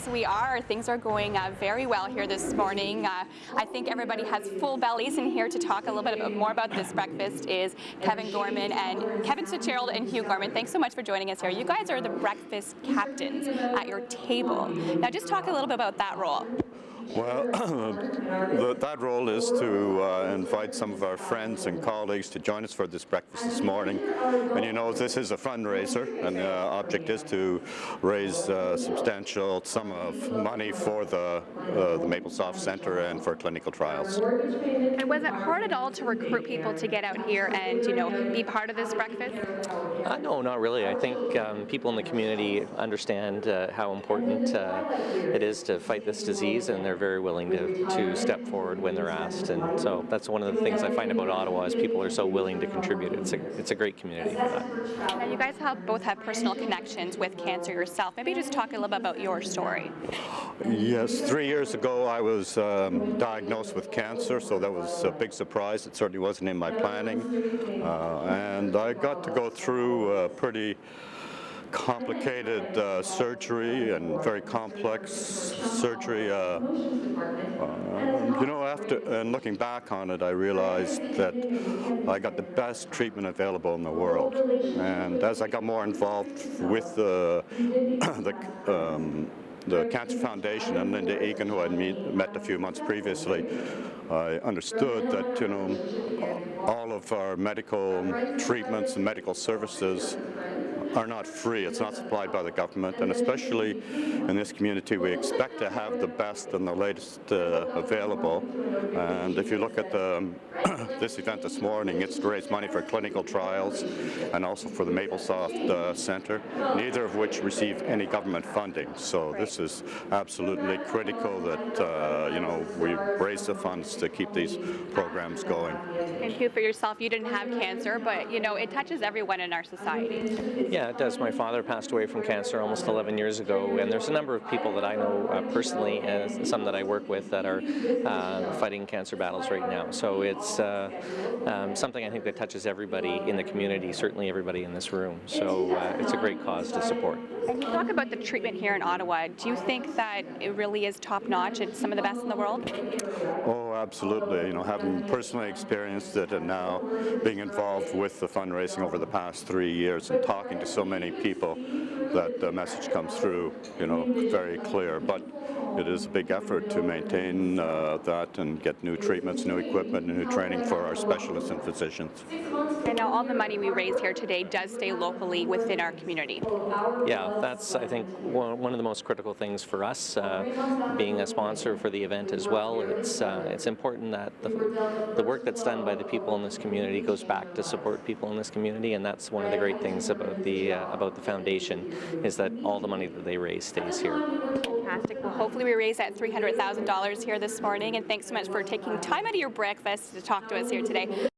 Yes, we are. Things are going very well here this morning. I think everybody has full bellies, and here to talk a little bit more about this breakfast is Kevin Gorman and Kevin Fitzgerald and Hugh Gorman. Thanks so much for joining us here. You guys are the breakfast captains at your table. Now, just talk a little bit about that role. Well, that role is to invite some of our friends and colleagues to join us for this breakfast this morning. And you know, this is a fundraiser, and the object is to raise a substantial sum of money for the Maplesoft Centre and for clinical trials. And was it hard at all to recruit people to get out here and, you know, be part of this breakfast? No, not really. I think people in the community understand how important it is to fight this disease, and they're very willing to step forward when they're asked. And so that's one of the things I find about Ottawa is people are so willing to contribute. It's a great community for that. Now, you guys both have personal connections with cancer yourself. Maybe just talk a little bit about your story. Yes, 3 years ago I was diagnosed with cancer, so that was a big surprise. It certainly wasn't in my planning. And I got to go through a pretty complicated surgery and very complex surgery. You know, and looking back on it, I realized that I got the best treatment available in the world. And as I got more involved with the Cancer Foundation and Linda Egan, who I'd met a few months previously, I understood that, you know, all of our medical treatments and medical services are not free. It's not supplied by the government, and especially in this community we expect to have the best and the latest available. And if you look at this event this morning, it's to raise money for clinical trials and also for the Maplesoft Centre, neither of which receive any government funding. So this is absolutely critical that you know, we raise the funds to keep these programs going. And Hugh, for yourself, you didn't have cancer, but you know, it touches everyone in our society. Yeah, it does. My father passed away from cancer almost 11 years ago, and there's a number of people that I know personally, and some that I work with that are fighting cancer battles right now. So it's something I think that touches everybody in the community, certainly everybody in this room. So it's a great cause to support. And you talk about the treatment here in Ottawa. Do you think that it really is top-notch? It's some of the best in the world? Oh, absolutely. You know, having personally experienced it and now being involved with the fundraising over the past 3 years and talking to so many people, that the message comes through, you know, very clear. But it is a big effort to maintain that and get new treatments, new equipment, and new training for our specialists and physicians. And now all the money we raise here today does stay locally within our community. Yeah, that's, I think, one of the most critical things for us, being a sponsor for the event as well. It's important that the work that's done by the people in this community goes back to support people in this community, and that's one of the great things about the foundation, is that all the money that they raise stays here. Fantastic. Well, hopefully we raise that $300,000 here this morning, and thanks so much for taking time out of your breakfast to talk to us here today.